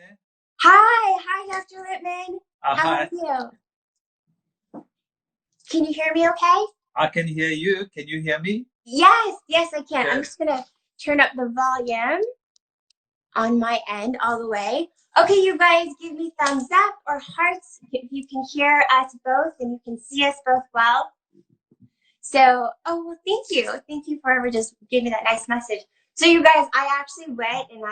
there. Hi, Dr. Lipman. How are Hi, you? Can you hear me okay? I can hear you. Can you hear me? Yes, I can. I'm Good. just gonna turn up the volume on my end all the way. Okay, you guys, give me thumbs up or hearts if you can hear us both and you can see us both well. So, oh, well, thank you. Thank you for ever just giving me that nice message. So, you guys, I actually went and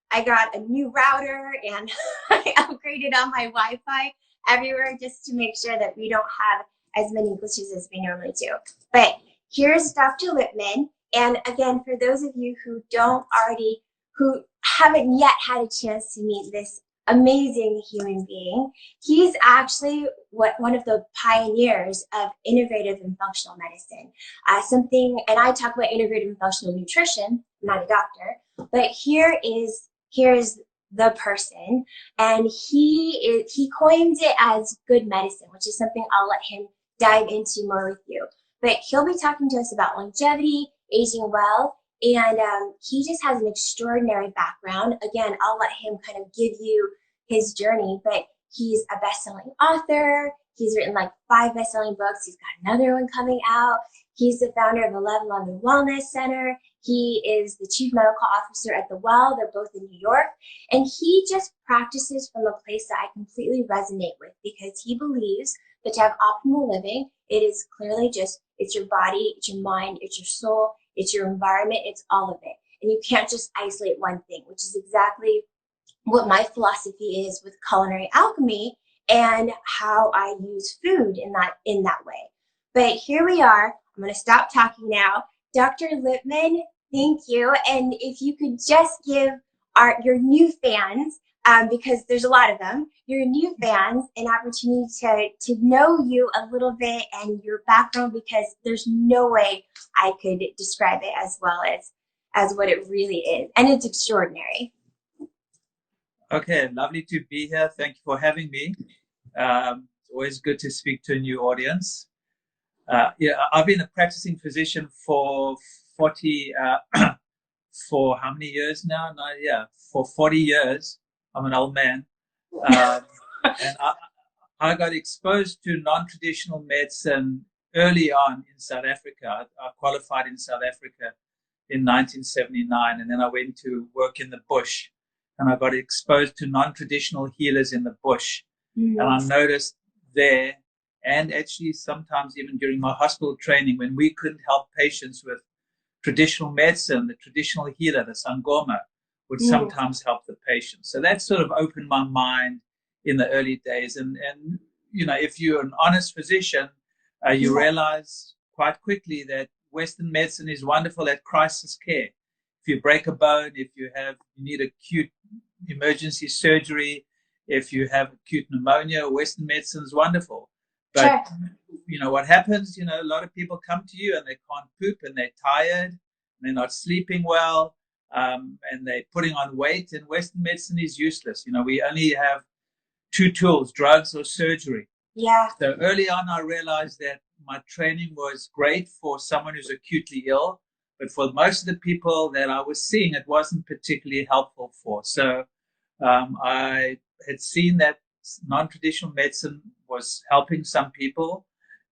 I got a new router and I upgraded all my Wi-Fi everywhere just to make sure that we don't have as many glitches as we normally do. But here's Dr. Lipman. And again, for those of you who haven't yet had a chance to meet this amazing human being, he's actually one of the pioneers of integrative and functional medicine. And I talk about integrative and functional nutrition. I'm not a doctor, but here's the person, and he coins it as good medicine, which is something I'll let him dive into more with you. But he'll be talking to us about longevity, aging well, and he just has an extraordinary background. Again, I'll let him kind of give you his journey, but he's a best-selling author. He's written like 5 best-selling books. He's got another one coming out. He's the founder of 1111 Wellness Center. He is the chief medical officer at The Well. They're both in New York. And he just practices from a place that I completely resonate with, because he believes that to have optimal living, it is clearly just, it's your body, it's your mind, it's your soul, it's your environment, it's all of it. And you can't just isolate one thing, which is exactly what my philosophy is with culinary alchemy and how I use food in that way. But here we are. I'm going to stop talking now. Dr. Lipman, thank you. And if you could just give your new fans, because there's a lot of them, your new fans an opportunity to know you a little bit and your background, because there's no way I could describe it as well as what it really is. And it's extraordinary. Okay, lovely to be here. Thank you for having me. It's always good to speak to a new audience. Yeah, I've been a practicing physician for 40, for how many years now? No, yeah, for 40 years. I'm an old man. Um, and I got exposed to non-traditional medicine early on in South Africa. I qualified in South Africa in 1979, and then I went to work in the bush, and I got exposed to non-traditional healers in the bush. And I noticed there, and actually sometimes even during my hospital training, when we couldn't help patients with traditional medicine, the traditional healer, the sangoma, would sometimes help the patient. So that sort of opened my mind in the early days. And you know, if you're an honest physician, you realize quite quickly that Western medicine is wonderful at crisis care. If you break a bone, if you need acute emergency surgery, if you have acute pneumonia, Western medicine is wonderful. But you know what happens? You know, a lot of people come to you and they can't poop and they're tired and they're not sleeping well, and they're putting on weight. And Western medicine is useless. You know, we only have 2 tools: drugs or surgery. Yeah. So early on, I realized that my training was great for someone who's acutely ill, but for most of the people that I was seeing, it wasn't particularly helpful for. So I had seen that non-traditional medicine was helping some people,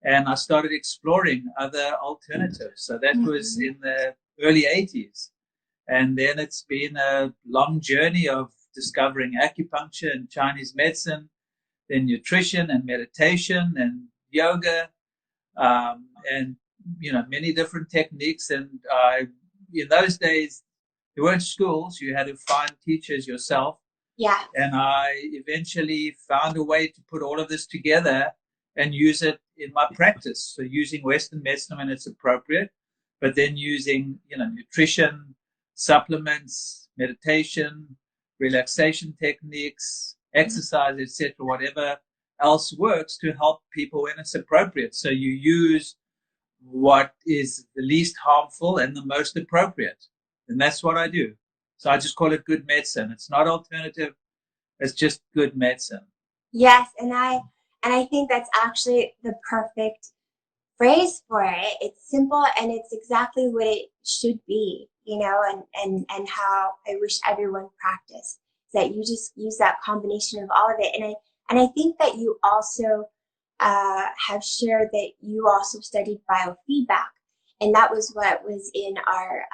and I started exploring other alternatives. So that was in the early 80s. And then it's been a long journey of discovering acupuncture and Chinese medicine, then nutrition and meditation and yoga, and you know, many different techniques. And in those days, there weren't schools; you had to find teachers yourself. Yeah. And I eventually found a way to put all of this together and use it in my practice. So using Western medicine when it's appropriate, but then using, you know, nutrition, supplements, meditation, relaxation techniques, exercise, etc., whatever else works to help people when it's appropriate. So you use what is the least harmful and the most appropriate. And that's what I do. So I just call it good medicine. It's not alternative. It's just good medicine. Yes, and I think that's actually the perfect phrase for it. It's simple and it's exactly what it should be, you know, and how I wish everyone practiced. that you just use that combination of all of it. And I think that you also have shared that you also studied biofeedback. And that was what was in our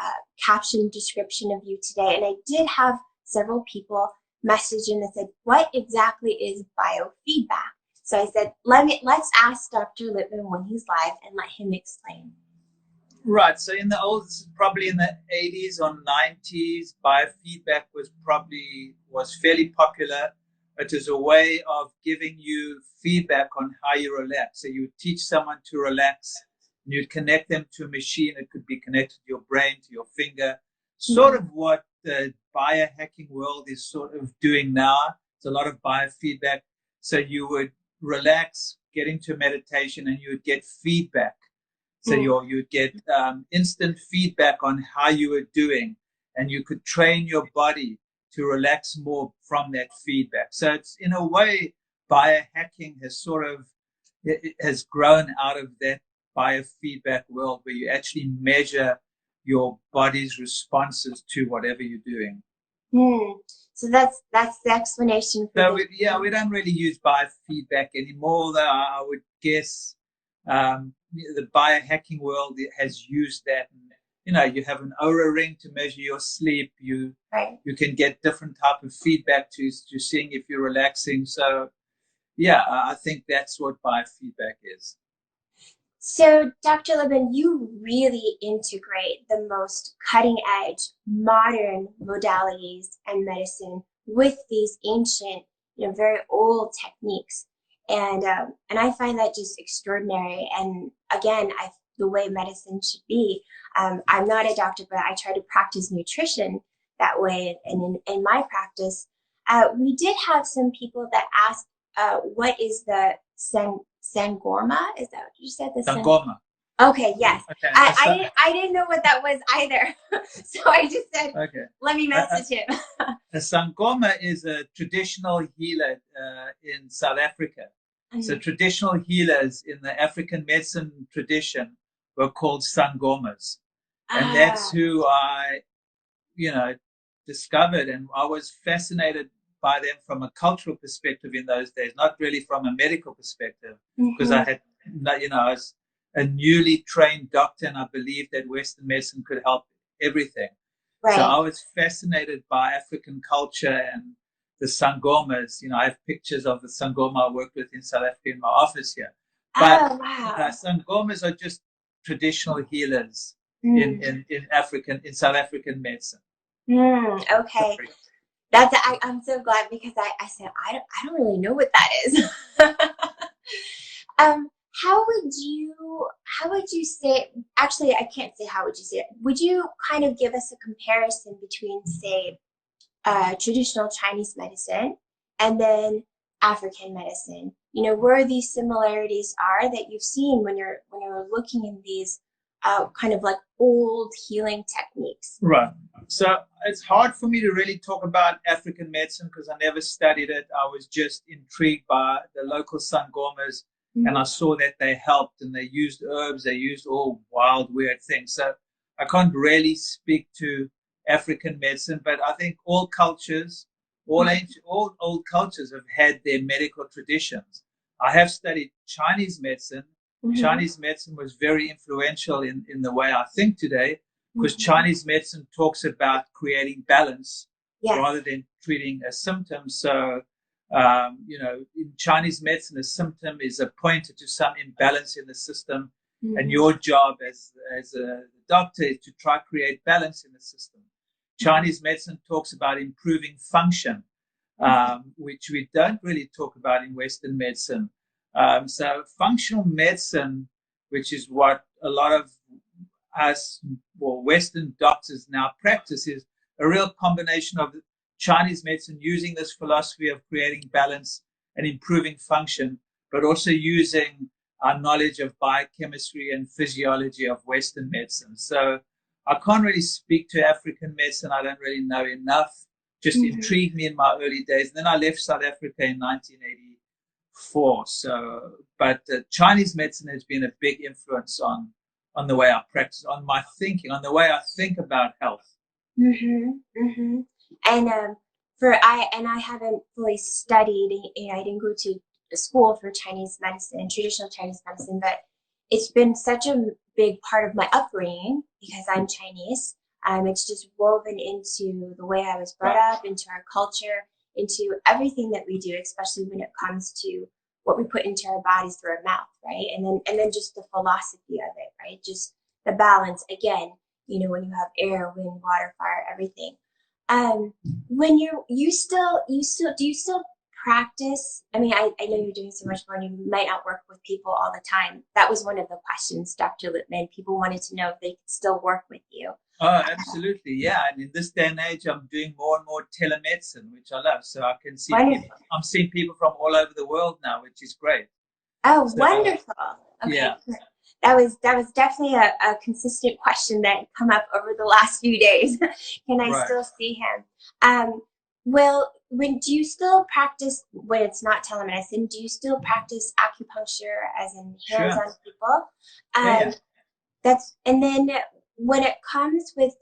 caption description of you today. And I did have several people message in and said, what exactly is biofeedback? So I said, let's ask Dr. Lipman when he's live and let him explain. Right. So in the old, probably in the 80s or 90s, biofeedback was fairly popular. It is a way of giving you feedback on how you relax. So you would teach someone to relax, and you'd connect them to a machine. It could be connected to your brain, to your finger, sort of what the biohacking world is sort of doing now. It's a lot of biofeedback. So you would relax, get into meditation, and you would get feedback. So you'd get instant feedback on how you were doing, and you could train your body to relax more from that feedback. So it's, in a way, biohacking has grown out of that biofeedback world where you actually measure your body's responses to whatever you're doing. So that's the explanation for we don't really use biofeedback anymore, though I would guess the biohacking world has used that. And, you have an Oura ring to measure your sleep. You can get different type of feedback to seeing if you're relaxing. So, I think that's what biofeedback is. So, Dr. Lipman, you really integrate the most cutting-edge, modern modalities and medicine with these ancient, very old techniques. And I find that just extraordinary. And again, the way medicine should be. I'm not a doctor, but I try to practice nutrition that way. And in my practice, we did have some people that asked, what is the Sangorma? Is that what you said? The Sangoma. Okay, yes. Okay. I didn't know what that was either. So I just said, let me message him. A Sangoma is a traditional healer in South Africa. So traditional healers in the African medicine tradition were called Sangomas. And that's who I, discovered. And I was fascinated by them from a cultural perspective in those days, not really from a medical perspective, because I had, I was a newly trained doctor, and I believed that Western medicine could help everything. Right. So I was fascinated by African culture and the Sangomas. I have pictures of the Sangoma I worked with in South Africa in my office here. But Sangomas are just traditional healers in South African medicine. Okay. Sorry. I'm so glad, because I said I don't really know what that is. How would you say, actually I can't say how would you say it. Would you kind of give us a comparison between, say, traditional Chinese medicine and then African medicine? Where these similarities are that you've seen when you're looking in these kind of like old healing techniques. Right. So it's hard for me to really talk about African medicine because I never studied it. I was just intrigued by the local Sangomas, and I saw that they helped, and they used herbs, they used all wild, weird things. So I can't really speak to African medicine, but I think all cultures, all old cultures have had their medical traditions. I have studied Chinese medicine. Chinese medicine was very influential in the way I think today, because Chinese medicine talks about creating balance rather than treating a symptom. So, in Chinese medicine, a symptom is a pointer to some imbalance in the system, and your job as a doctor is to try to create balance in the system. Chinese medicine talks about improving function, which we don't really talk about in Western medicine. So functional medicine, which is what a lot of us, Western doctors now practice, is a real combination of Chinese medicine using this philosophy of creating balance and improving function, but also using our knowledge of biochemistry and physiology of Western medicine. So I can't really speak to African medicine. I don't really know enough. Just intrigued me in my early days. And then I left South Africa in 1984. So, but Chinese medicine has been a big influence on the way I practice, on my thinking, on the way I think about health. And I haven't fully studied, I didn't go to school for Chinese medicine, traditional Chinese medicine, but it's been such a big part of my upbringing because I'm Chinese. It's just woven into the way I was brought up, into our culture, into everything that we do, especially when it comes to what we put into our bodies through our mouth, right? And then just the philosophy of it, right? Just the balance again, when you have air, wind, water, fire, everything. When you still do you still practice? I mean, I know you're doing so much more and you might not work with people all the time. That was one of the questions, Dr. Lipman. People wanted to know if they could still work with you. Oh, absolutely. Yeah. And in this day and age, I'm doing more and more telemedicine, which I love. So I can see people, I'm seeing people from all over the world now, which is great. Oh, so, wonderful. Okay. Yeah. That was definitely a consistent question that come up over the last few days. Can I still see him? When do you still practice when it's not telemedicine? Do you still practice acupuncture, as in hands-on people? Yeah. And then when it comes with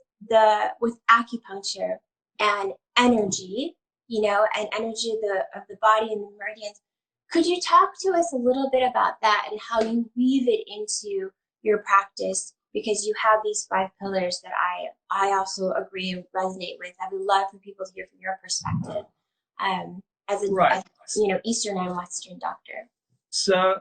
acupuncture and energy, and energy of the body and the meridians. Could you talk to us a little bit about that and how you weave it into your practice? Because you have these 5 pillars that I also agree and resonate with. I would love for people to hear from your perspective as Eastern and Western doctor. So,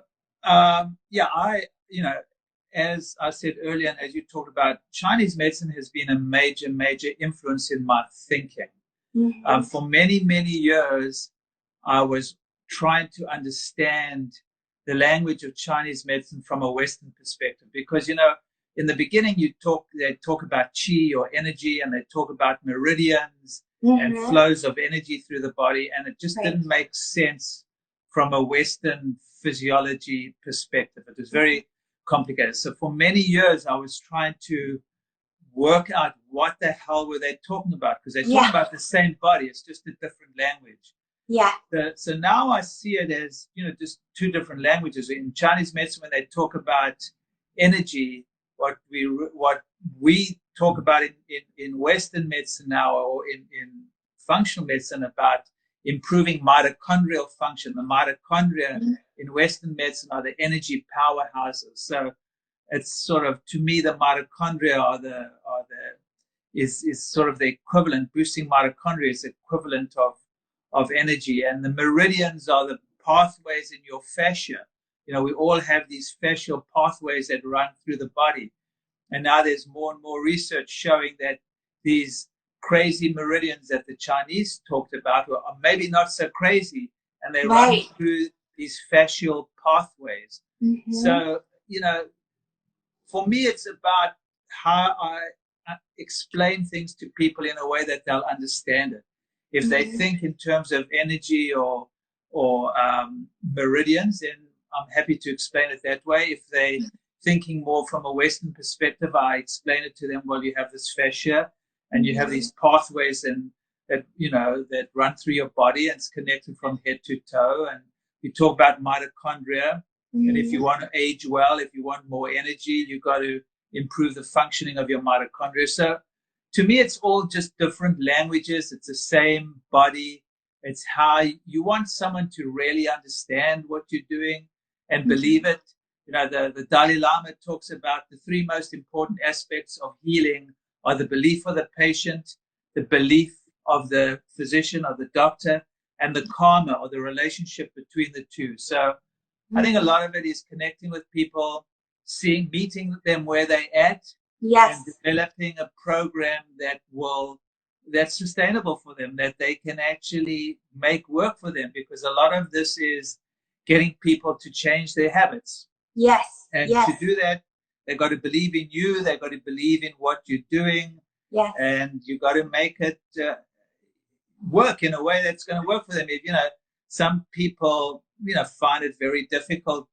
as I said earlier, and as you talked about, Chinese medicine has been a major, major influence in my thinking. Mm-hmm. For many, many years, I was trying to understand the language of Chinese medicine from a Western perspective, because in the beginning they talk about qi or energy, and they talk about meridians and flows of energy through the body, and it just didn't make sense from a Western physiology perspective. It was very complicated. So for many years I was trying to work out what the hell were they talking about, because they talk about the same body, it's just a different language. Yeah. So now I see it as, just 2 different languages. In Chinese medicine, when they talk about energy, what we talk about in Western medicine now, or in functional medicine, about improving mitochondrial function. The mitochondria in Western medicine are the energy powerhouses. So it's sort of, to me, the mitochondria is sort of the equivalent. Boosting mitochondria is the equivalent of energy, and the meridians are the pathways in your fascia. We all have these fascial pathways that run through the body, and now there's more and more research showing that these crazy meridians that the Chinese talked about are maybe not so crazy, and they run through these fascial pathways. Mm-hmm. So for me, it's about how I explain things to people in a way that they'll understand it. If they think in terms of energy or meridians, then I'm happy to explain it that way. If they're thinking more from a Western perspective, I explain it to them. Well, you have this fascia, and you have these pathways that run through your body, and it's connected from head to toe. And we talk about mitochondria. And if you want to age well, if you want more energy, you've got to improve the functioning of your mitochondria. So to me, it's all just different languages. It's the same body. It's how you want someone to really understand what you're doing and believe it. The Dalai Lama talks about the 3 most important aspects of healing are the belief of the patient, the belief of the physician or the doctor, and the karma, or the relationship between the 2. So I think a lot of it is connecting with people, meeting them where they're at, and developing a program that's sustainable for them, that they can actually make work for them, because a lot of this is getting people to change their habits. Yes. And to do that, they've got to believe in you, they've got to believe in what you're doing, and you've got to make it work in a way that's going to work for them. If some people find it very difficult.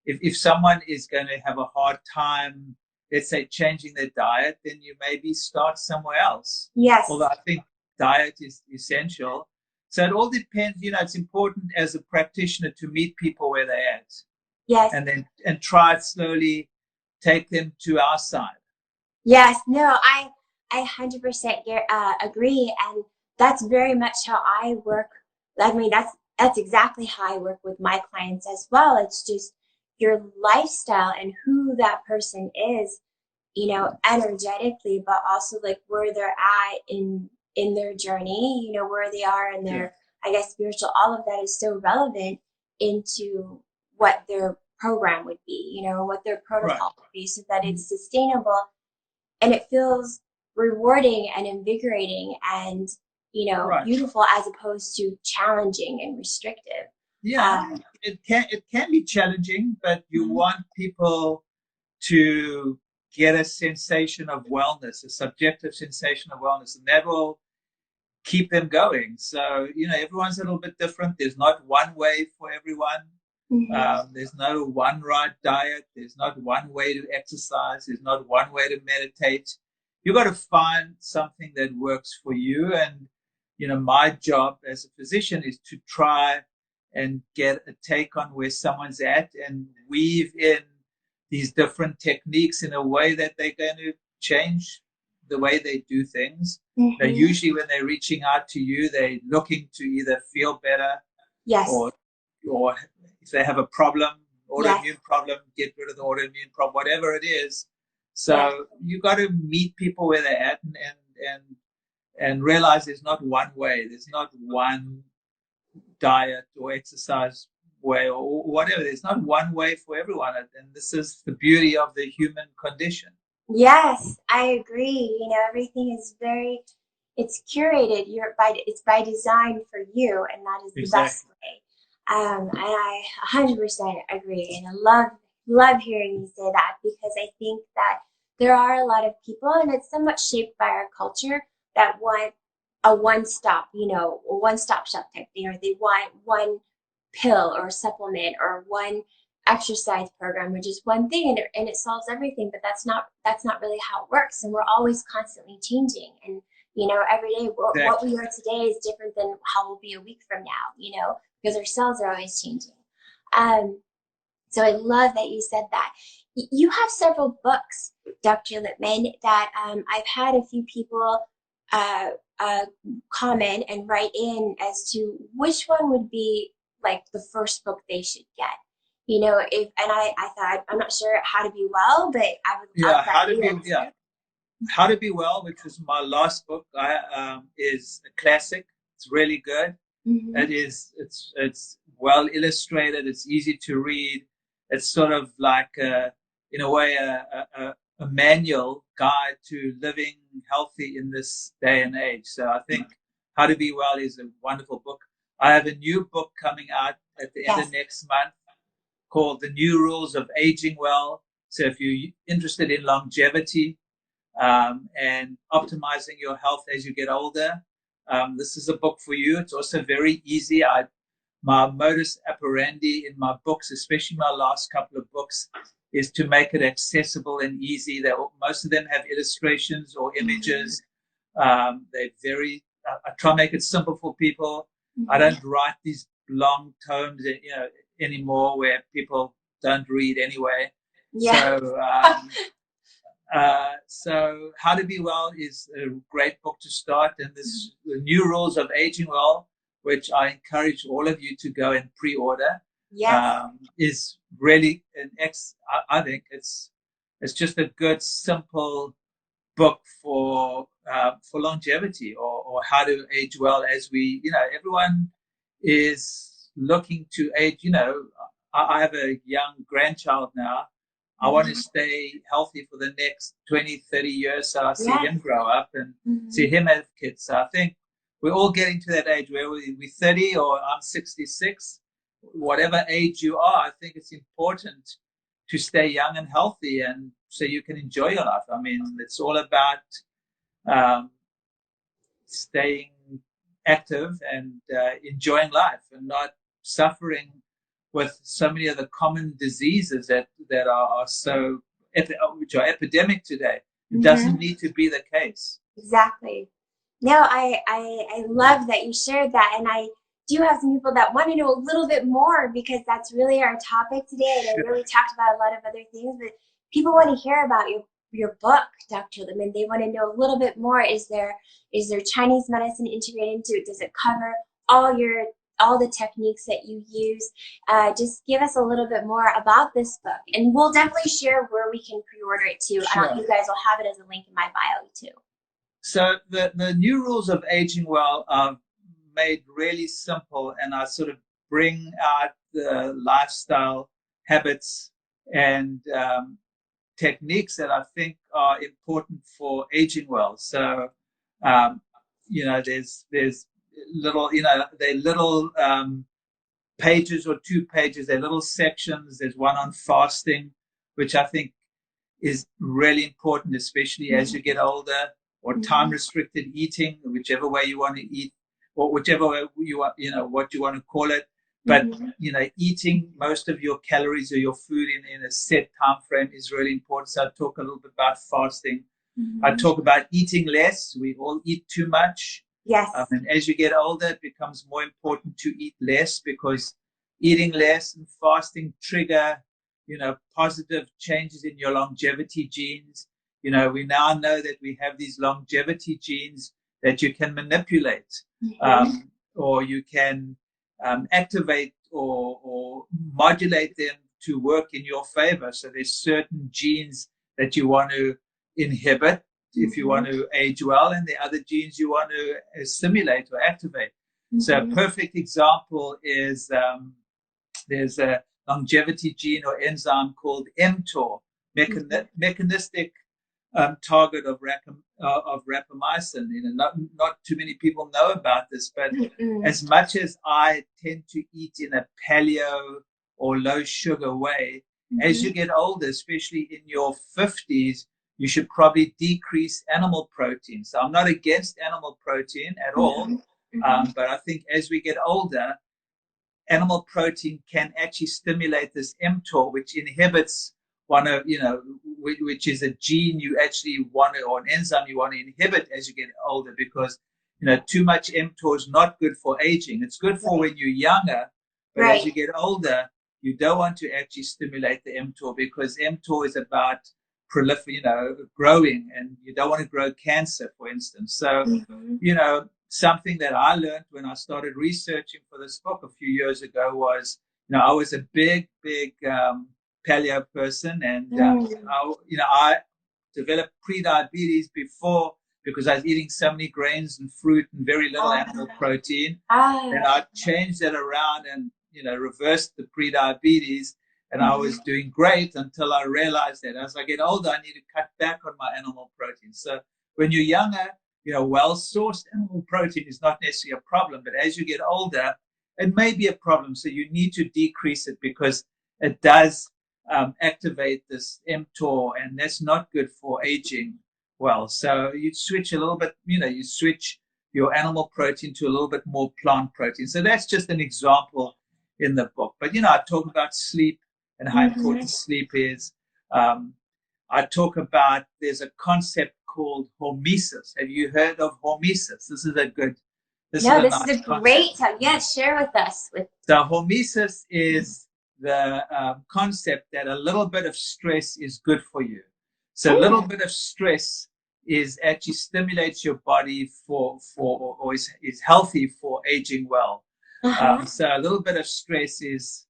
If someone is going to have a hard time, let's say, changing their diet, then you maybe start somewhere else. Yes. Although I think diet is essential. So it all depends. It's important as a practitioner to meet people where they're at. Yes. And try slowly take them to our side. Yes. No, I 100% agree. And that's very much how I work. I mean, that's exactly how I work with my clients as well. It's just your lifestyle and who that person is, energetically, but also like where they're at in their journey, where they are in their, I guess, spiritual, all of that is so relevant into what their program would be, what their protocol would be, so that it's sustainable and it feels rewarding and invigorating and, beautiful, as opposed to challenging and restrictive. Yeah, it can be challenging, but you want people to get a sensation of wellness, a subjective sensation of wellness, and that will keep them going. So, everyone's a little bit different. There's not one way for everyone. There's no one right diet. There's not one way to exercise. There's not one way to meditate. You've got to find something that works for you. And, my job as a physician is to try and get a take on where someone's at and weave in these different techniques in a way that they're going to change the way they do things. Now, usually when they're reaching out to you, they're looking to either feel better, or if they have a problem, autoimmune problem, get rid of the autoimmune problem, whatever it is. So you got to meet people where they're at and realize there's not one way. There's not one diet or exercise way or whatever. There's not one way for everyone. And this is the beauty of the human condition. Yes, I agree. Everything is it's curated. It's by design for you, and that is the best way. And I 100% agree. And I love hearing you say that, because I think that there are a lot of people, and it's somewhat shaped by our culture, that want a one-stop shop type thing, or they want one pill or supplement or one exercise program, or just one thing, and it solves everything. But that's not really how it works, and we're always constantly changing. And every day, what we are today is different than how we'll be a week from now. Because our cells are always changing. So I love that you said that. You have several books, Dr. Lipman, that I've had a few people comment and write in as to which one would be like the first book they should get. I thought, I'm not sure How to Be Well, but I would love that. How to Be Well, which was my last book, is a classic. It's really good. It's well illustrated. It's easy to read. It's sort of like in a way a manual guide to living healthy in this day and age. So I think How to Be Well is a wonderful book. I have a new book coming out at the end of next month called The New Rules of Aging Well. So if you're interested in longevity and optimizing your health as you get older, this is a book for you. It's also very easy. My modus operandi in my books, especially my last couple of books, is to make it accessible and easy. Most of them have illustrations or images. I try to make it simple for people. I don't write these long tomes, anymore, where people don't read anyway. So How to Be Well is a great book to start, and this The New Rules of Aging Well, which I encourage all of you to go and pre-order, is really I think it's just a good, simple book for longevity or how to age well as we, everyone is looking to age. I have a young grandchild now. I want to stay healthy for the next 20, 30 years. So I see him grow up and see him have kids. So I think we're all getting to that age where we're 30 or I'm 66. Whatever age you are, I think it's important to stay young and healthy, and so you can enjoy your life. I mean, it's all about staying active and enjoying life and not suffering with so many of the common diseases that are which are epidemic today. It doesn't need to be the case. Exactly. No, I love that you shared that, and I do have some people that want to know a little bit more, because that's really our topic today. And I really talked about a lot of other things, but people want to hear about your book, Dr. Lipman. They want to know a little bit more. Is there Chinese medicine integrated into it? Does it cover all the techniques that you use? Just give us a little bit more about this book, and we'll definitely share where we can pre-order it too. Sure. You guys will have it as a link in my bio too. So the new rules of aging well are made really simple, and I sort of bring out the lifestyle habits and techniques that I think are important for aging well. So, there's little, they're little pages or 2 pages, they're little sections. There's one on fasting, which I think is really important, especially as you get older, or time restricted eating, whichever way you want to eat, or whichever way you want, what you want to call it. But, eating most of your calories or your food in a set time frame is really important. So I talk a little bit about fasting. I talk about eating less. We all eat too much. Yes. And as you get older, it becomes more important to eat less, because eating less and fasting trigger, positive changes in your longevity genes. We now know that we have these longevity genes that you can manipulate, or you can activate or modulate them to work in your favor. So there's certain genes that you want to inhibit if you want to age well, and the other genes you want to stimulate or activate. So a perfect example is there's a longevity gene or enzyme called mTOR, mechanistic target of rapamycin. Not too many people know about this, but as much as I tend to eat in a paleo or low sugar way, as you get older, especially in your 50s, you should probably decrease animal protein. So I'm not against animal protein at all, but I think as we get older, animal protein can actually stimulate this mTOR, which inhibits which is a gene you actually want to, or an enzyme you want to inhibit as you get older, because too much mTOR is not good for aging. It's good for when you're younger, but as you get older, you don't want to actually stimulate the mTOR, because mTOR is about growing, and you don't want to grow cancer, for instance. So, something that I learned when I started researching for this book a few years ago was, I was a big paleo person, and I developed pre-diabetes before, because I was eating so many grains and fruit and very little animal protein. And I changed that around and reversed the pre-diabetes, and I was doing great until I realized that as I get older, I need to cut back on my animal protein. So when you're younger, well-sourced animal protein is not necessarily a problem, but as you get older, it may be a problem. So you need to decrease it, because it does activate this mTOR, and that's not good for aging well. So you switch a little bit, you switch your animal protein to a little bit more plant protein. So that's just an example in the book. But, I talk about sleep and how important sleep is. I talk about, there's a concept called hormesis. Have you heard of hormesis? This is a great. Yes, share with us. So hormesis is the concept that a little bit of stress is good for you. So a little bit of stress is actually stimulates your body or is healthy for aging well. So a little bit of stress is,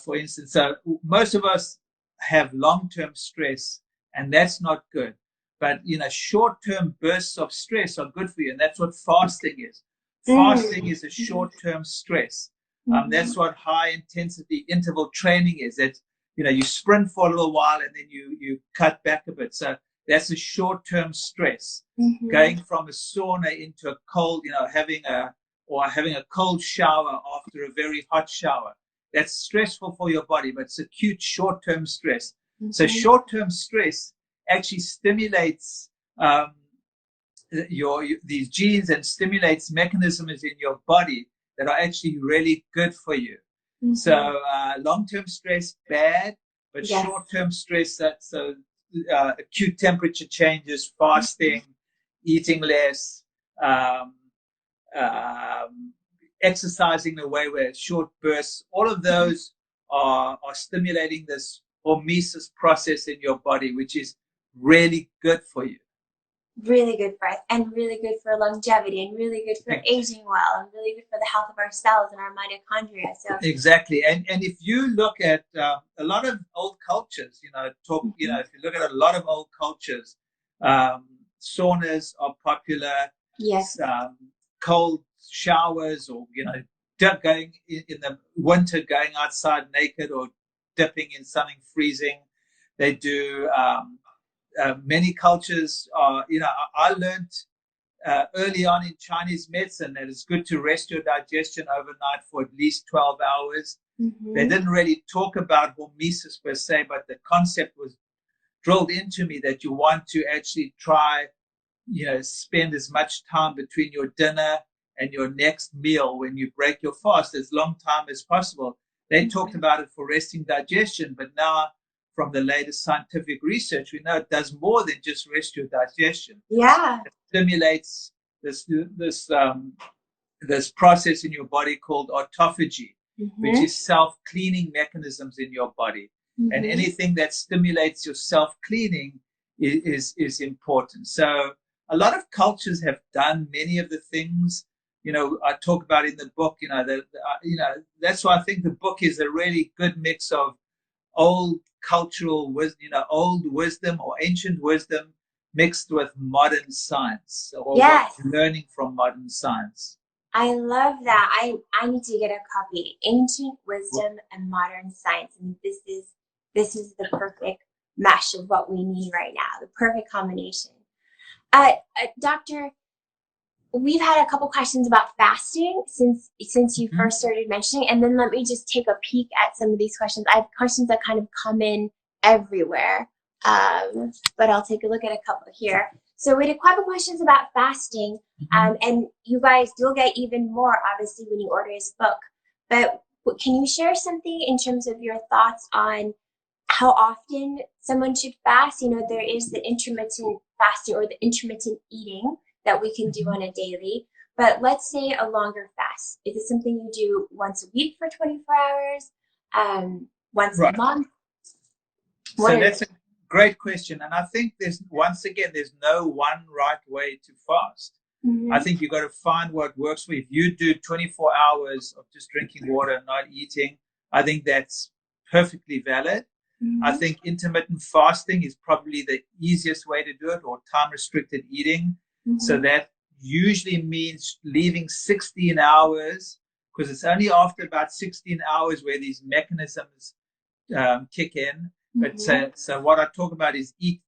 for instance, so most of us have long-term stress, and that's not good. But, short-term bursts of stress are good for you, and that's what fasting is. Fasting is a short-term stress. That's what high-intensity interval training is. That, you sprint for a little while and then you cut back a bit. So that's a short-term stress. Going from a sauna into a cold, having a cold shower after a very hot shower. That's stressful for your body, but it's acute short-term stress. So short-term stress actually stimulates these genes and stimulates mechanisms in your body that are actually really good for you. So long-term stress, bad, but short-term stress, acute temperature changes, fasting, eating less, exercising in a way where it's short bursts, all of those are stimulating this hormesis process in your body, which is really good for you. Really good for us, and really good for longevity, and really good for aging well, and really good for the health of our cells and our mitochondria. So exactly, and if you look at a lot of old cultures, if you look at a lot of old cultures, saunas are popular. Yes. Cold showers, or going in the winter, going outside naked or dipping in something freezing. They do. Many cultures are, I learned early on in Chinese medicine that it's good to rest your digestion overnight for at least 12 hours. They didn't really talk about hormesis per se, but the concept was drilled into me that you want to actually try, spend as much time between your dinner and your next meal when you break your fast, as long time as possible. They talked about it for resting digestion, but now from the latest scientific research, we know it does more than just rest your digestion. Yeah. It stimulates this process in your body called autophagy, which is self-cleaning mechanisms in your body. And anything that stimulates your self-cleaning is important. So a lot of cultures have done many of the things, I talk about in the book, that's why I think the book is a really good mix of old cultural wisdom, old wisdom or ancient wisdom mixed with modern science, or learning from modern science. I love that. I need to get a copy. Ancient wisdom and modern science. And this is the perfect mesh of what we need right now. The perfect combination. Doctor, we've had a couple questions about fasting since you first started mentioning, and then let me just take a peek at some of these questions. I have questions that kind of come in everywhere, but I'll take a look at a couple here. So we had a couple questions about fasting, and you guys, you'll get even more obviously when you order his book. But can you share something in terms of your thoughts on how often someone should fast? There is the intermittent fasting or the intermittent eating that we can do on a daily, but let's say a longer fast. Is it something you do once a week for 24 hours, once a month? So that's a great question. And I think there's no one right way to fast. I think you've got to find what works for you. If you do 24 hours of just drinking water and not eating, I think that's perfectly valid. I think intermittent fasting is probably the easiest way to do it, or time-restricted eating. So that usually means leaving 16 hours, because it's only after about 16 hours where these mechanisms kick in. But so what I talk about is eat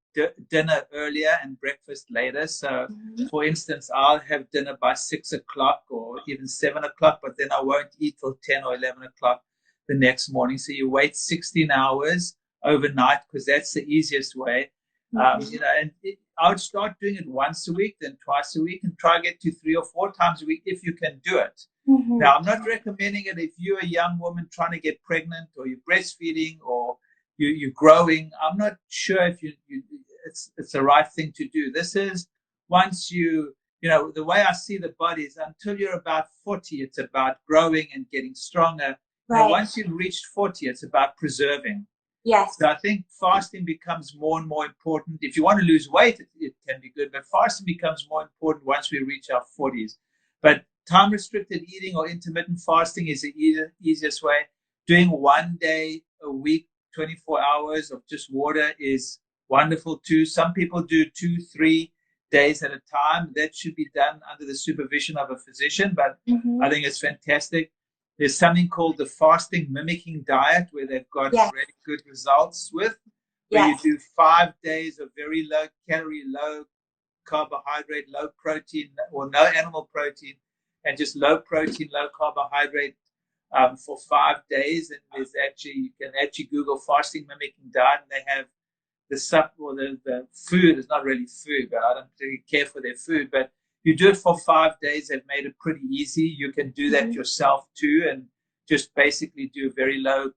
dinner earlier and breakfast later. So, for instance, I'll have dinner by 6 o'clock or even 7 o'clock, but then I won't eat till 10 or 11 o'clock the next morning. So you wait 16 hours overnight, because that's the easiest way. And I would start doing it once a week, then twice a week, and try to get to 3 or 4 times a week if you can do it. Now, I'm not recommending it if you're a young woman trying to get pregnant, or you're breastfeeding, or you're growing. I'm not sure if it's the right thing to do. This is once the way I see the body is until you're about 40, it's about growing and getting stronger. Right. Now, once you've reached 40, it's about preserving. Yes. So I think fasting becomes more and more important. If you want to lose weight, it can be good, but fasting becomes more important once we reach our 40s. But time-restricted eating or intermittent fasting is the easiest way. Doing 1 day a week, 24 hours of just water is wonderful too. Some people do 2-3 days at a time. That should be done under the supervision of a physician, but I think it's fantastic. There's something called the fasting mimicking diet, where they've got really good results with, where you do 5 days of very low calorie, low carbohydrate, low protein, or no animal protein, and just low protein, low carbohydrate for 5 days. And you can actually Google fasting mimicking diet, and they have the food is not really food, but I don't really care for their food, but you do it for 5 days. They've made it pretty easy. You can do that yourself too, and just basically do very low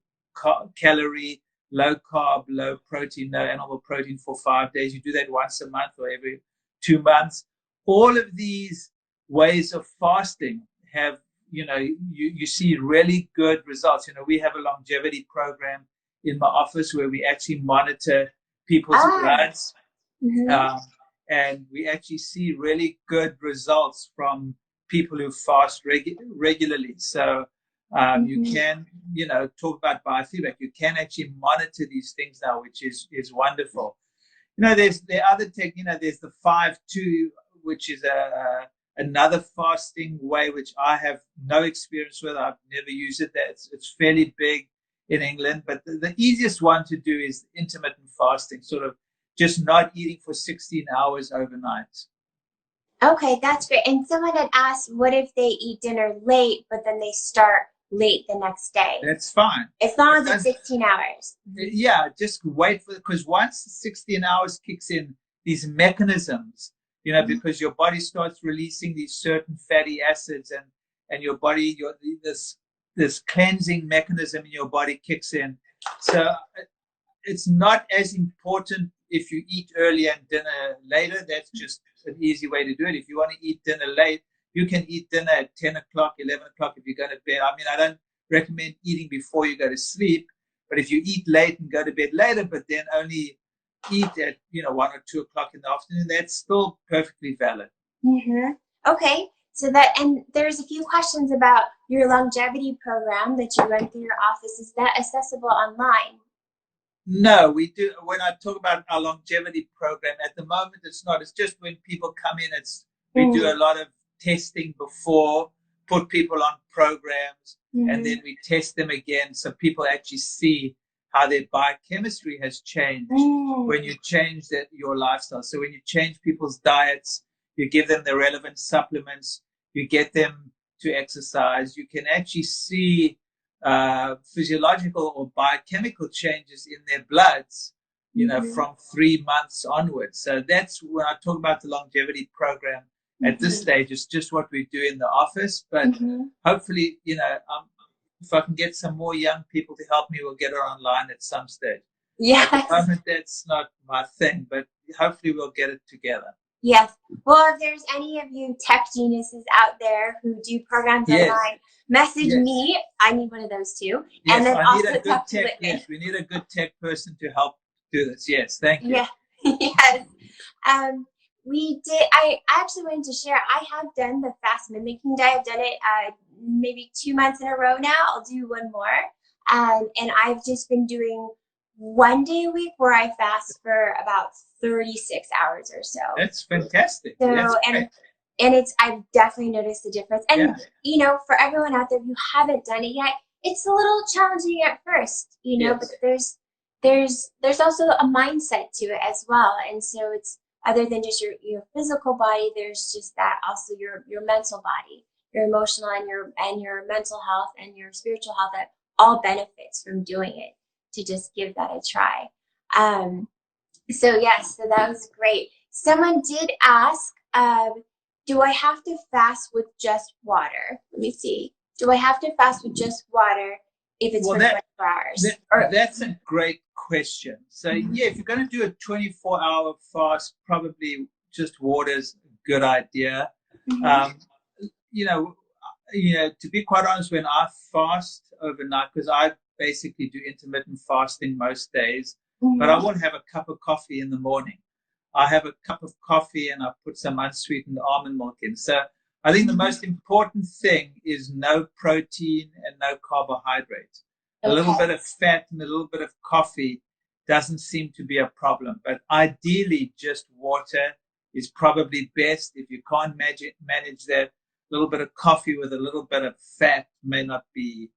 calorie, low carb, low protein, no animal protein for 5 days. You do that once a month or every 2 months. All of these ways of fasting have, you see really good results. We have a longevity program in my office where we actually monitor people's bloods. Um, and we actually see really good results from people who fast regularly. So you can, talk about biofeedback. You can actually monitor these things now, which is wonderful. There's the other there's the 5-2, which is another fasting way, which I have no experience with. I've never used it. It's fairly big in England, but the easiest one to do is intermittent fasting, sort of just not eating for 16 hours overnight. Okay, that's great. And someone had asked, what if they eat dinner late, but then they start late the next day? That's fine. As long as it's 16 hours. Yeah, just wait because once 16 hours kicks in, these mechanisms, because your body starts releasing these certain fatty acids and your body, this cleansing mechanism in your body kicks in. So it's not as important if you eat early and dinner later. That's just an easy way to do it. If you want to eat dinner late, you can eat dinner at 10 o'clock, 11 o'clock if you go to bed. I mean, I don't recommend eating before you go to sleep, but if you eat late and go to bed later, but then only eat at 1 or 2 o'clock in the afternoon, that's still perfectly valid. Okay, so and there's a few questions about your longevity program that you run through your office. Is that accessible online? No, we do. When I talk about our longevity program, at the moment it's not. It's just when people come in, we do a lot of testing before, put people on programs, and then we test them again so people actually see how their biochemistry has changed when you change your lifestyle. So when you change people's diets, you give them the relevant supplements, you get them to exercise, you can actually see physiological or biochemical changes in their bloods, from 3 months onwards. So that's when I talk about the longevity program. At this stage, it's just what we do in the office. But hopefully, if I can get some more young people to help me, we'll get her online at some stage. Yes. At the moment, that's not my thing, but hopefully we'll get it together. Yes. Well, if there's any of you tech geniuses out there who do programs online, message me. I need one of those too. Yes, and then I also need a good talk tech. to Yes, we need a good tech person to help do this. Yes, thank you. Yeah. Yes. I actually wanted to share, I have done the fast mimicking diet. I've done it maybe 2 months in a row now. I'll do one more. And I've just been doing 1 day a week where I fast for about 36 hours or so. That's fantastic. So, That's and I've definitely noticed the difference. And, for everyone out there who haven't done it yet, it's a little challenging at first, but there's also a mindset to it as well. And so it's other than just your physical body, there's just that also your mental body, your emotional and your mental health and your spiritual health that all benefits from doing it, to just give that a try. So that was great. Someone did ask, do I have to fast with just water? Let me see. Do I have to fast with just water if it's for 24 hours? That's a great question. So if you're going to do a 24-hour fast, probably just water is a good idea. To be quite honest, when I fast overnight, because I basically do intermittent fasting most days, but I will have a cup of coffee in the morning. I have a cup of coffee and I put some unsweetened almond milk in. So I think the most important thing is no protein and no carbohydrate. A little bit of fat and a little bit of coffee doesn't seem to be a problem. But ideally, just water is probably best. If you can't manage that, a little bit of coffee with a little bit of fat may not be.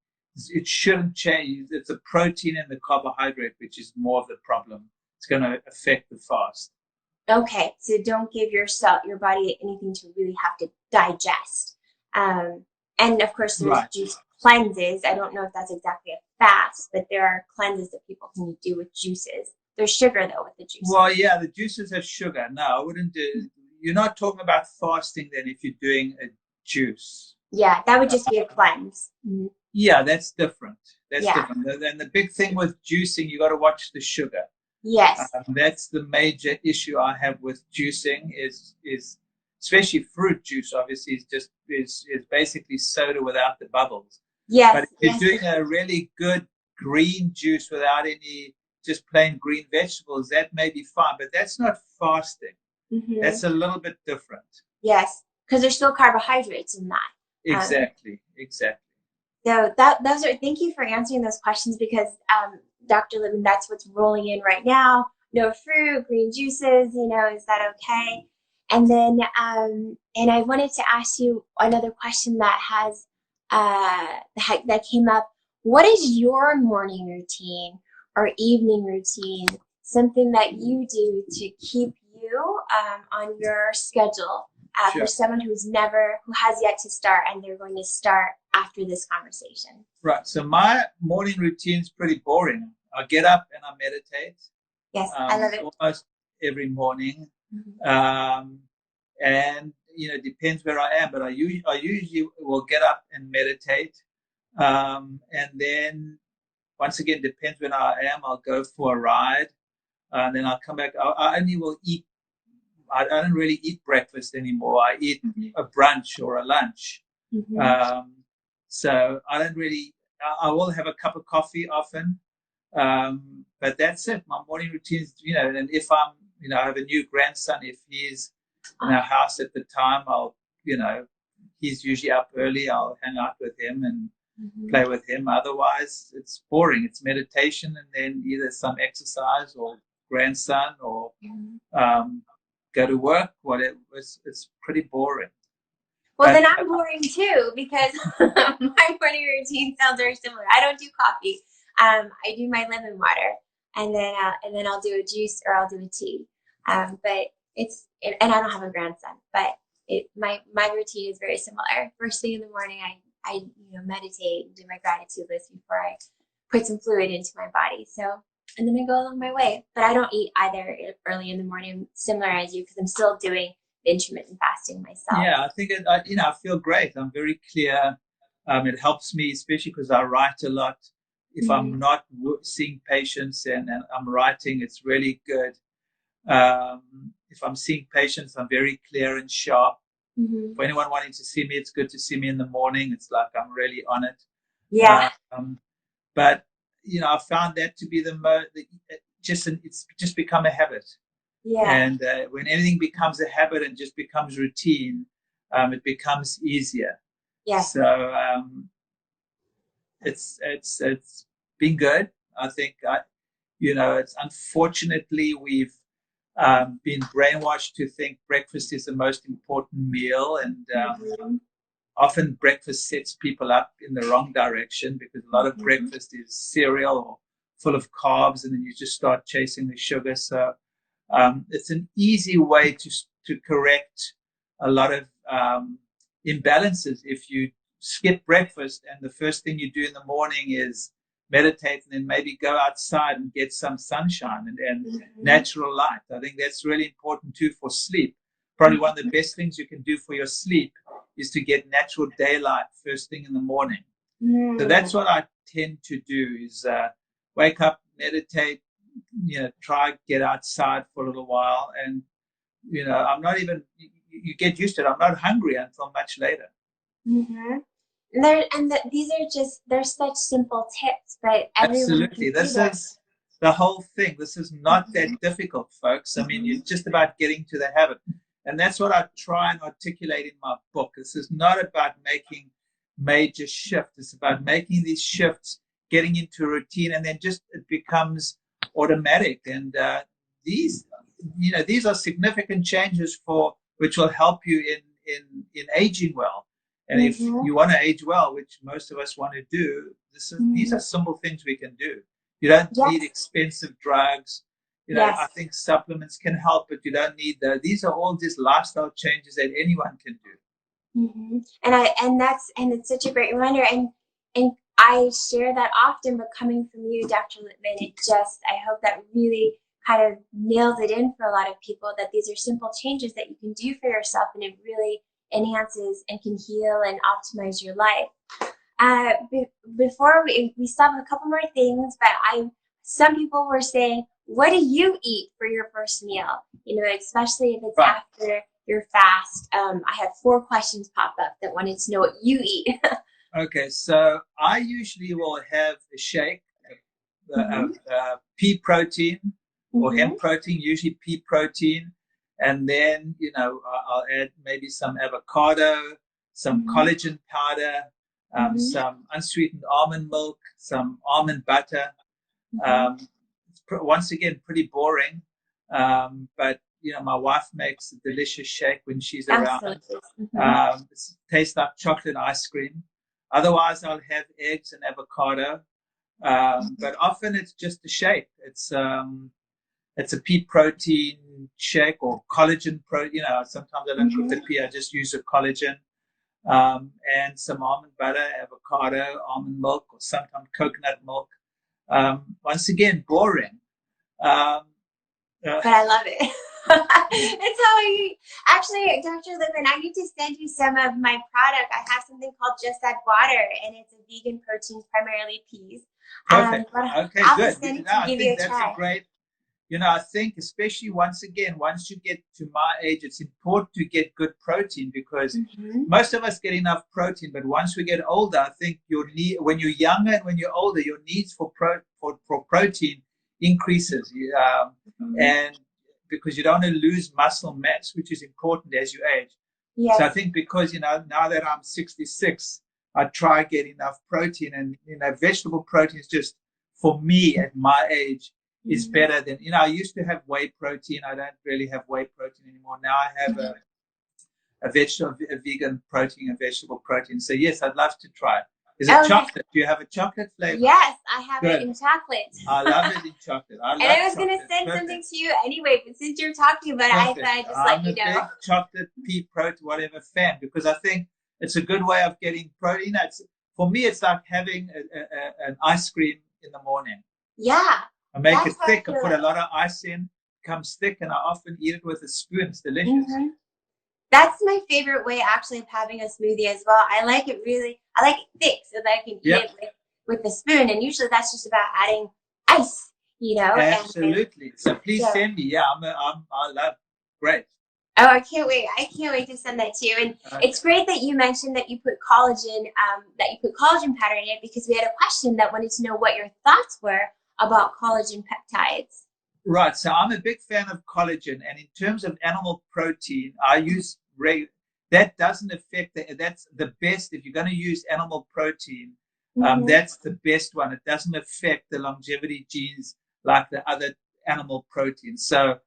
It shouldn't change. It's the protein and the carbohydrate which is more of the problem. It's going to affect the fast. Okay, so don't give your body anything to really have to digest. And of course, there's juice cleanses. I don't know if that's exactly a fast, but there are cleanses that people can do with juices. There's sugar, though, with the juices. Well, yeah, the juices have sugar. No, I wouldn't do. You're not talking about fasting then if you're doing a juice. Yeah, that would just be a cleanse. Yeah, that's different. That's different. And the big thing with juicing, you got to watch the sugar. Yes. That's the major issue I have with juicing is especially fruit juice, obviously, is basically soda without the bubbles. Yes. But if you're doing a really good green juice without any just plain green vegetables, that may be fine, but that's not fasting. That's a little bit different. Yes, because there's still carbohydrates in that. Exactly. So those are, thank you for answering those questions, because Dr. Lipman, that's what's rolling in right now. No fruit, green juices, is that okay? And then and I wanted to ask you another question that has that came up. What is your morning routine or evening routine? Something that you do to keep you on your schedule for someone who has yet to start, and they're going to start after this conversation. Right. So my morning routine is pretty boring. I get up and I meditate. Yes, I love it. Almost every morning. And it depends where I am, but I usually will get up and meditate. And then once again, depends when I am, I'll go for a ride. And then I'll come back. I only will eat. I don't really eat breakfast anymore. I eat a brunch or a lunch. So I don't really, I will have a cup of coffee often. But that's it. My morning routine is, and if I have a new grandson, if he's in our house at the time, I'll, he's usually up early. I'll hang out with him and play with him. Otherwise, it's boring. It's meditation and then either some exercise or grandson or go to work. Whatever. It's pretty boring. Well, then I'm boring too, because my morning routine sounds very similar. I don't do coffee. I do my lemon water, and then I'll do a juice or I'll do a tea. But and I don't have a grandson, but my routine is very similar. First thing in the morning, I meditate and do my gratitude list before I put some fluid into my body. So, and then I go along my way. But I don't eat either early in the morning, similar as you, because I'm still doing intermittent fasting myself. Yeah, I think I feel great. I'm very clear. It helps me, especially because I write a lot. If I'm not seeing patients and I'm writing, it's really good. If I'm seeing patients, I'm very clear and sharp. For anyone wanting to see me, it's good to see me in the morning. It's like I'm really on it. Yeah. But I found that to be it's just become a habit. Yeah. And when anything becomes a habit and just becomes routine, it becomes easier. Yeah. So it's been good. I think it's unfortunately we've been brainwashed to think breakfast is the most important meal, and often breakfast sets people up in the wrong direction, because a lot of breakfast is cereal or full of carbs, and then you just start chasing the sugar. So it's an easy way to correct a lot of imbalances. If you skip breakfast and the first thing you do in the morning is meditate and then maybe go outside and get some sunshine and natural light. I think that's really important too for sleep. Probably one of the best things you can do for your sleep is to get natural daylight first thing in the morning. So that's what I tend to do, is wake up, meditate, try get outside for a little while, and I'm not even, you get used to it. I'm not hungry until much later. They're such simple tips, but absolutely, this is the whole thing. This is not that difficult, folks. I mean, it's just about getting to the habit, and that's what I try and articulate in my book. This is not about making major shifts. It's about making these shifts, getting into a routine, and then just it becomes automatic. And these are significant changes which will help you in aging well. And if you want to age well, which most of us want to do, these are simple things we can do. You don't need expensive drugs. I think supplements can help, but you don't need those. These are all just lifestyle changes that anyone can do. And it's such a great reminder. And I share that often, but coming from you, Dr. Lipman, I hope that really kind of nails it in for a lot of people, that these are simple changes that you can do for yourself, and it really enhances and can heal and optimize your life. Before we still have a couple more things, but some people were saying, what do you eat for your first meal? Especially if it's after your fast. I had 4 questions pop up that wanted to know what you eat. Okay, so I usually will have a shake, pea protein or Mm-hmm. hemp protein, usually pea protein. And then, I'll add maybe some avocado, some collagen powder, some unsweetened almond milk, some almond butter. It's once again pretty boring, but my wife makes a delicious shake when she's around. It tastes like chocolate ice cream. Otherwise, I'll have eggs and avocado. But often it's just a shake. It's a pea protein shake or collagen sometimes I don't cook the pea, I just use the collagen, and some almond butter, avocado, almond milk, or sometimes coconut milk. Once again, boring. But I love it. It's how actually, Dr. Lipman, I need to send you some of my product. I have something called Just Add Water, and it's a vegan protein, primarily peas. Perfect. Okay, I'll good. send it to give you a try. A great, I think especially once you get to my age, it's important to get good protein because most of us get enough protein, but once we get older, I think your need, when you're younger and when you're older, your needs for protein increases. And because you don't want to lose muscle mass, which is important as you age. Yes. So I think because, now that I'm 66, I try to get enough protein, and, vegetable protein is just, for me at my age, is better than, I used to have whey protein. I don't really have whey protein anymore. Now I have a vegan protein, a vegetable protein. So yes, I'd love to try it. Is it chocolate? Do you have a chocolate flavor? Yes, I have it in chocolate. I love it in chocolate. And I was going to send something to you anyway, but since you're talking about it, I thought I'd just let you know. I'm a big chocolate, pea protein, whatever fan, because I think it's a good way of getting protein. For me, it's like having an ice cream in the morning. Yeah. I make it thick. I put a lot of ice in, comes thick, and I often eat it with a spoon. It's delicious. That's my favorite way, actually, of having a smoothie as well. I like it thick so that I can eat it with the spoon. And usually that's just about adding ice, Absolutely. So please send me. Yeah, I love. Great. Oh, I can't wait. I can't wait to send that to you. And it's great that you mentioned that you put collagen powder in it, because we had a question that wanted to know what your thoughts were about collagen peptides. Right. So I'm a big fan of collagen, and in terms of animal protein, I use that doesn't affect that's the best. If you're going to use animal protein, that's the best one. It doesn't affect the longevity genes like the other animal proteins. So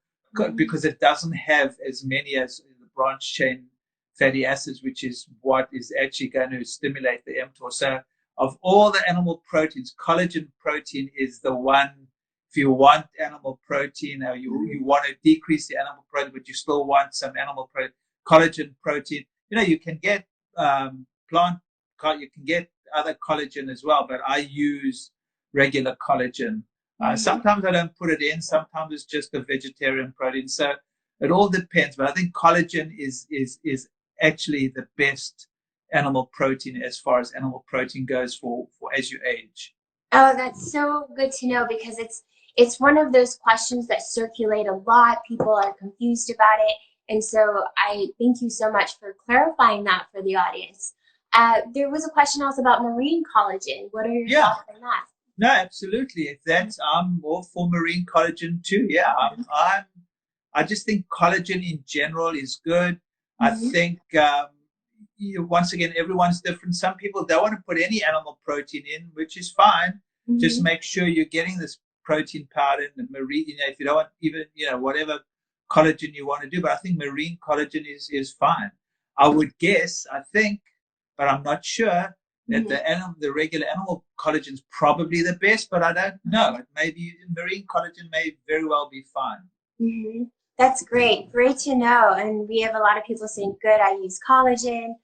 because it doesn't have as many as the branch chain fatty acids, which is what is actually going to stimulate the mTOR. So of all the animal proteins, collagen protein is the one. If you want animal protein, or you want to decrease the animal protein, but you still want some animal protein, collagen protein, you can get you can get other collagen as well, but I use regular collagen. Sometimes I don't put it in. Sometimes it's just a vegetarian protein. So it all depends. But I think collagen is actually the best animal protein as far as animal protein goes for as you age. Oh, that's so good to know, because it's one of those questions that circulate a lot. People are confused about it. And so I thank you so much for clarifying that for the audience. There was a question also about marine collagen. What are your thoughts on that? No, absolutely. I'm all for marine collagen too. Yeah, I just think collagen in general is good. I think, once again, everyone's different. Some people don't want to put any animal protein in, which is fine. Just make sure you're getting this protein powder and the marine, if you don't want even, whatever collagen you want to do. But I think marine collagen is fine. I would guess, I think, but I'm not sure, that the regular animal collagen is probably the best, but I don't know. Maybe marine collagen may very well be fine. That's great. Great to know. And we have a lot of people saying, good, I use collagen.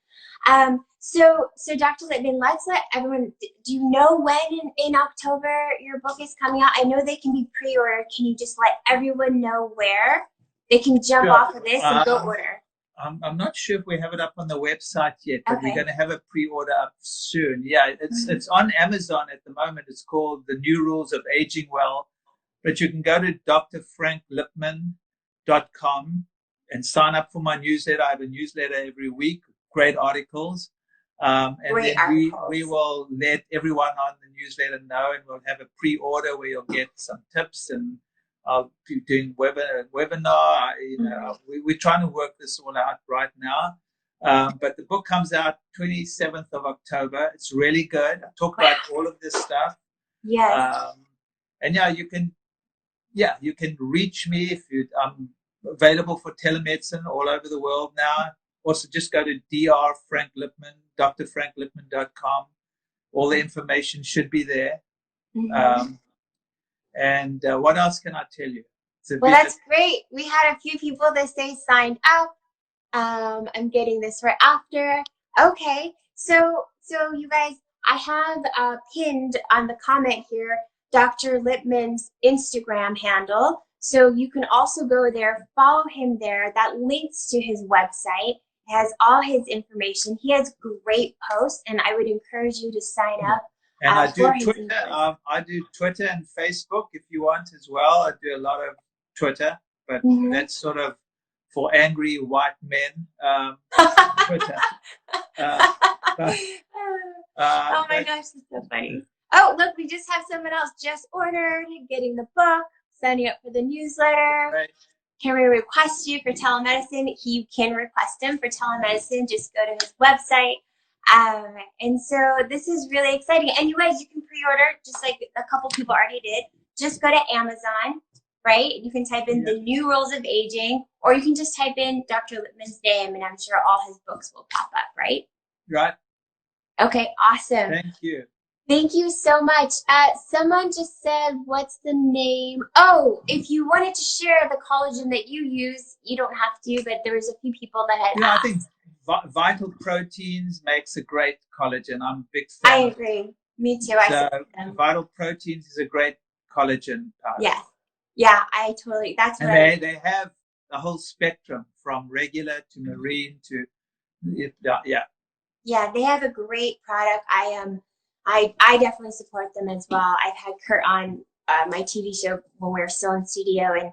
So Dr. Lipman, let's let everyone, do you know when in October your book is coming out? I know they can be pre-ordered. Can you just let everyone know where they can jump off of this and go order? I'm not sure if we have it up on the website yet, but we're going to have a pre-order up soon. Yeah, it's on Amazon at the moment. It's called The New Rules of Aging Well, but you can go to drfranklipman.com and sign up for my newsletter. I have a newsletter every week, great articles. And Great then we articles. will let everyone on the newsletter know, and we'll have a pre-order where you'll get some tips, and I'll be doing webinar. We're trying to work this all out right now. But the book comes out 27th of October. It's really good. I talk about all of this stuff. Yes. And you can reach me if I'm available for telemedicine all over the world now. Also, just go to drfranklipman.com. All the information should be there. Mm-hmm. And what else can I tell you? Well, that's great. We had a few people that say signed up. I'm getting this right after. Okay, so you guys, I have pinned on the comment here Dr. Lipman's Instagram handle. So you can also go there, follow him there. That links to his website. It has all his information. He has great posts, and I would encourage you to sign up. And I do Twitter. I do Twitter and Facebook if you want as well. I do a lot of Twitter, but that's sort of for angry white men. Twitter. Oh my gosh, that's so funny. Oh, look, we just have someone else just ordered, getting the book, signing up for the newsletter. Right. Can we request you for telemedicine? You can request him for telemedicine. Just go to his website. And so this is really exciting. And you guys, you can pre-order, just like a couple people already did. Just go to Amazon, right? You can type in the new rules of aging, or you can just type in Dr. Lipman's name, and I'm sure all his books will pop up, right? Right. Okay, awesome. Thank you. Thank you so much. Someone just said, what's the name? Oh, if you wanted to share the collagen that you use, you don't have to, but there was a few people that had asked. I think Vital Proteins makes a great collagen. I'm a big fan. I agree. Me too. Vital Proteins is a great collagen powder. Yes. Yeah, I totally, that's and what they have the whole spectrum from regular to marine to, Yeah, they have a great product. I definitely support them as well. I've had Kurt on my TV show when we were still in studio, and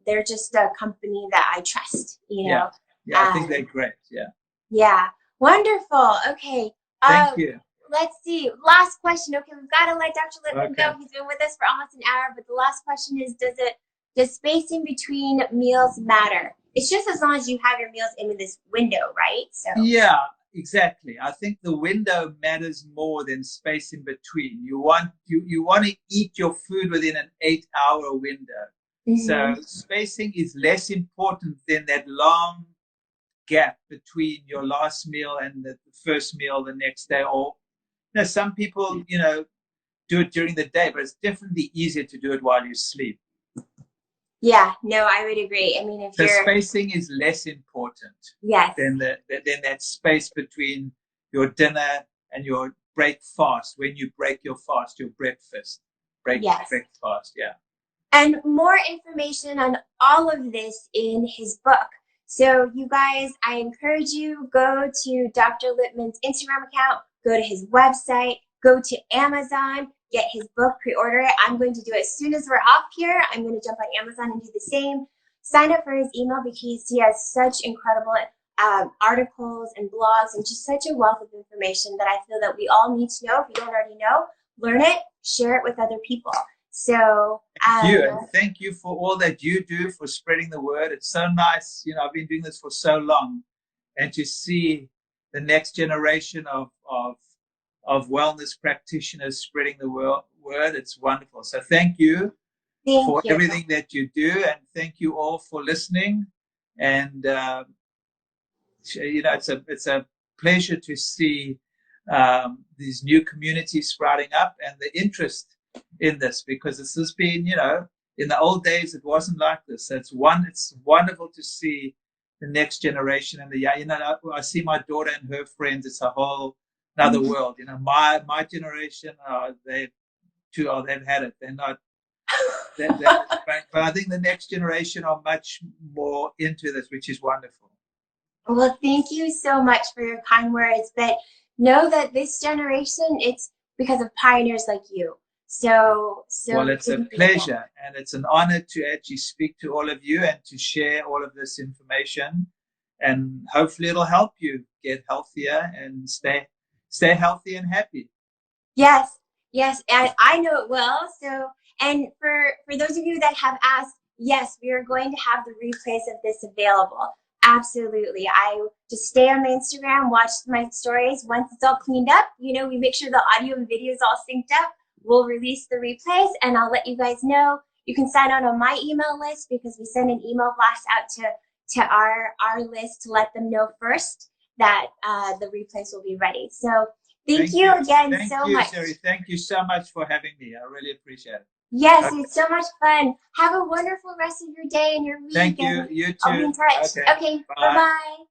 they're just a company that I trust, you know. Yeah, I think they're great. Yeah. Yeah. Wonderful. Okay. Thank you. Let's see. Last question. Okay, we've got to let Dr. Lipman go. He's been with us for almost an hour, but the last question is, does spacing between meals matter? It's just as long as you have your meals in this window, right? So yeah, exactly. I think the window matters more than space in between. You want to eat your food within an 8-hour window. So spacing is less important than that long gap between your last meal and the first meal the next day. Or some people do it during the day, but it's definitely easier to do it while you sleep. Yeah, no, I would agree. I mean, if spacing is less important than that space between your dinner and your break fast. When you break your fast, your breakfast, break fast, And more information on all of this in his book. So you guys, I encourage you, go to Dr. Lipman's Instagram account, go to his website, go to Amazon, get his book, pre-order it. I'm going to do it as soon as we're off here. I'm going to jump on Amazon and do the same. Sign up for his email because he has such incredible articles and blogs and just such a wealth of information that I feel that we all need to know. If you don't already know, learn it, share it with other people. So thank you for all that you do for spreading the word. It's so nice. I've been doing this for so long, and to see the next generation of wellness practitioners spreading the word, it's wonderful. So thank you for everything that you do, and thank you all for listening. And it's a pleasure to see these new communities sprouting up and the interest in this, because this has been, in the old days it wasn't like this. So it's wonderful to see the next generation, and I see my daughter and her friends. It's a whole another world. My generation, they've had it. They're not. But I think the next generation are much more into this, which is wonderful. Well, thank you so much for your kind words. But know that this generation, it's because of pioneers like you. So well, it's a pleasure, and it's an honor to actually speak to all of you and to share all of this information. and hopefully it'll help you get healthier and stay healthy and happy. Yes, yes, and I know it will. So, and for those of you that have asked, yes, we are going to have the replays of this available. Absolutely. I just stay on my Instagram, watch my stories. Once it's all cleaned up, you know, we make sure the audio and video is all synced up. We'll release the replays, and I'll let you guys know. You can sign on my email list, because we send an email blast out to our list to let them know first that the replays will be ready. So thank you again so much. Sherry. Thank you so much for having me. I really appreciate it. Yes, it's so much fun. Have a wonderful rest of your day and your week. Thank you. You too. I'll be in touch. Okay, bye-bye.